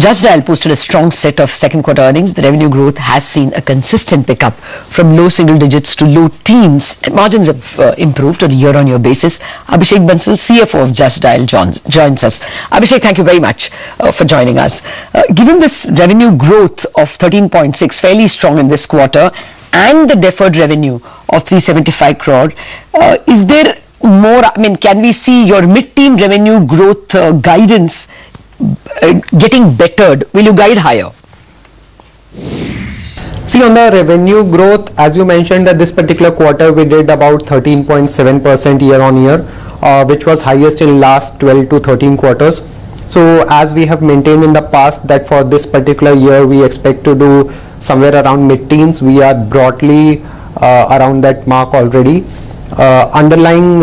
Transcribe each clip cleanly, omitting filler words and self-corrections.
Justdial posted a strong set of second quarter earnings. The revenue growth has seen a consistent pickup from low single digits to low teens. Margins have improved on a year-on-year basis. Abhishek Bansal, CFO of Justdial, joins us. Abhishek, thank you very much for joining us. Given this revenue growth of 13.6, fairly strong in this quarter, and the deferred revenue of 375 crore, is there more? I mean, can we see your mid-teen revenue growth guidance getting bettered? Will you guide higher? See, on the revenue growth, as you mentioned, that this particular quarter we did about 13.7% year-on-year, which was highest in last 12 to 13 quarters. So as we have maintained in the past that for this particular year we expect to do somewhere around mid-teens, we are broadly around that mark already. Underlying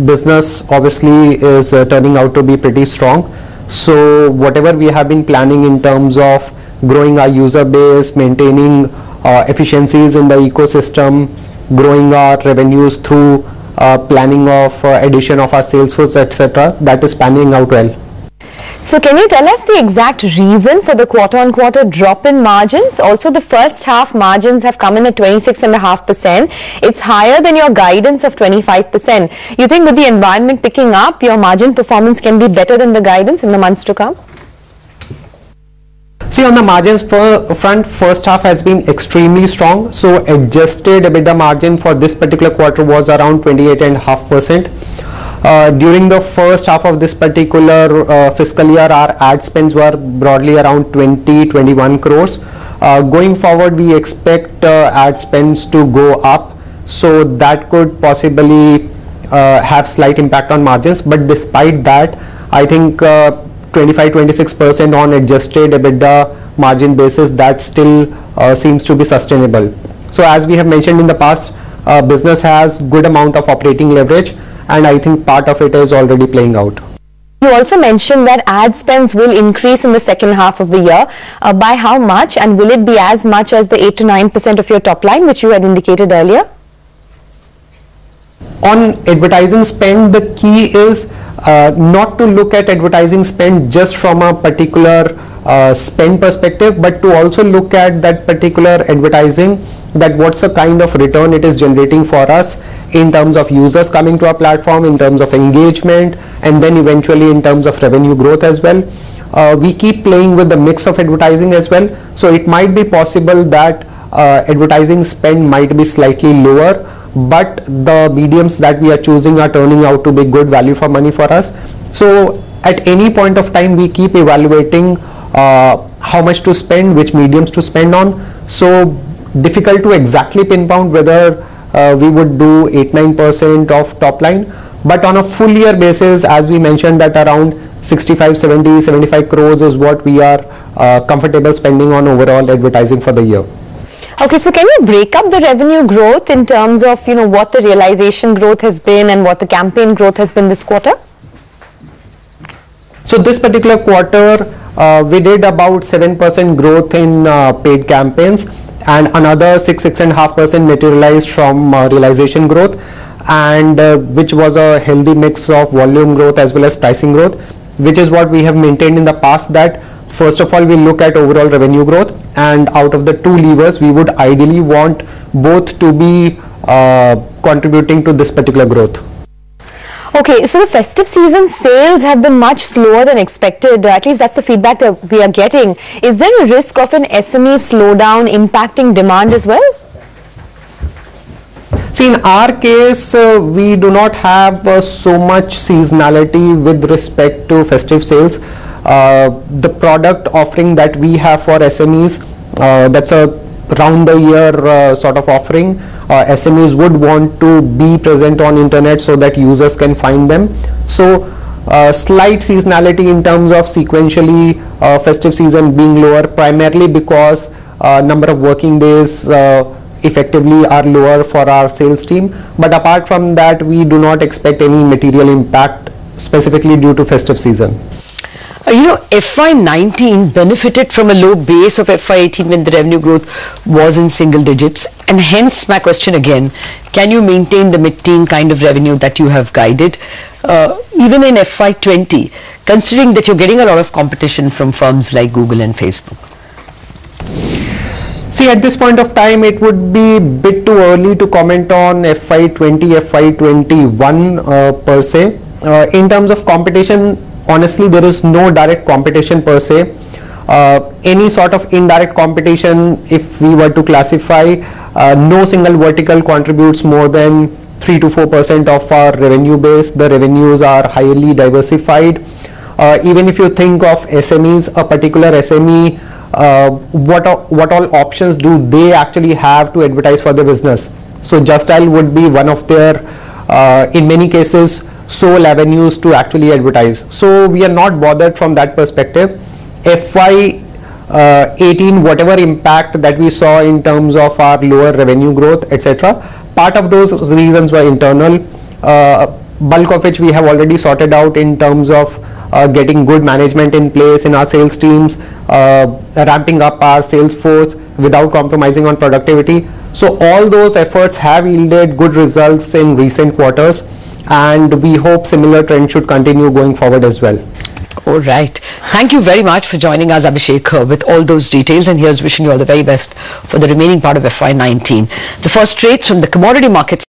business obviously is turning out to be pretty strong. So whatever we have been planning in terms of growing our user base, maintaining efficiencies in the ecosystem, growing our revenues through planning of addition of our sales force, etc., that is panning out well. So can you tell us the exact reason for the quarter-on-quarter drop in margins? Also, the first half margins have come in at 26.5%. It's higher than your guidance of 25%. You think with the environment picking up, your margin performance can be better than the guidance in the months to come? See, on the margins front, first half has been extremely strong. So adjusted EBITDA margin for this particular quarter was around 28.5%. During the first half of this particular fiscal year, our ad spends were broadly around 21 crores. Going forward, we expect ad spends to go up, so that could possibly have slight impact on margins. But despite that, I think 25-26% on adjusted EBITDA margin basis, that still seems to be sustainable. So as we have mentioned in the past, business has good amount of operating leverage, and I think part of it is already playing out. You also mentioned that ad spends will increase in the second half of the year. By how much, and will it be as much as the 8 to 9% of your top line, which you had indicated earlier? On advertising spend, the key is not to look at advertising spend just from a particular spend perspective, but to also look at that particular advertising, that what's the kind of return it is generating for us in terms of users coming to our platform, in terms of engagement, and then eventually in terms of revenue growth as well. We keep playing with the mix of advertising as well, so it might be possible that advertising spend might be slightly lower, but the mediums that we are choosing are turning out to be good value for money for us. So at any point of time we keep evaluating how much to spend, which mediums to spend on. So difficult to exactly pinpoint whether we would do 8-9% of top line, but on a full year basis, as we mentioned, that around 65-75 crores is what we are comfortable spending on overall advertising for the year. Okay, so can you break up the revenue growth in terms of, you know, what the realization growth has been and what the campaign growth has been this quarter? So this particular quarter, we did about 7% growth in paid campaigns, and another 6-6.5% materialized from realization growth, and which was a healthy mix of volume growth as well as pricing growth, which is what we have maintained in the past, that first of all we look at overall revenue growth, and out of the two levers we would ideally want both to be contributing to this particular growth. Okay, so the festive season sales have been much slower than expected. At least that's the feedback that we are getting. Is there a risk of an SME slowdown impacting demand as well? See, in our case, we do not have so much seasonality with respect to festive sales. The product offering that we have for SMEs, that's a round the year sort of offering. SMEs would want to be present on internet so that users can find them. So slight seasonality in terms of sequentially festive season being lower, primarily because number of working days effectively are lower for our sales team. But apart from that, we do not expect any material impact specifically due to festive season. FY19 benefited from a low base of FY18 when the revenue growth was in single digits, and hence my question again, can you maintain the mid-teen kind of revenue that you have guided even in FY20, considering that you're getting a lot of competition from firms like Google and Facebook? See, at this point of time, it would be a bit too early to comment on FY20, FY21 per se. In terms of competition, honestly, there is no direct competition per se. Any sort of indirect competition, if we were to classify, no single vertical contributes more than 3 to 4% of our revenue base. The revenues are highly diversified. Even if you think of SMEs, a particular SME, what all options do they actually have to advertise for their business? So Justdial would be one of their, in many cases, sole avenues to actually advertise. So we are not bothered from that perspective. FY18, whatever impact that we saw in terms of our lower revenue growth, etc., part of those reasons were internal, bulk of which we have already sorted out in terms of getting good management in place in our sales teams, ramping up our sales force without compromising on productivity. So all those efforts have yielded good results in recent quarters, and we hope similar trend should continue going forward as well. All right. Thank you very much for joining us, Abhishek, with all those details, and here's wishing you all the very best for the remaining part of FY19. The first trades from the commodity markets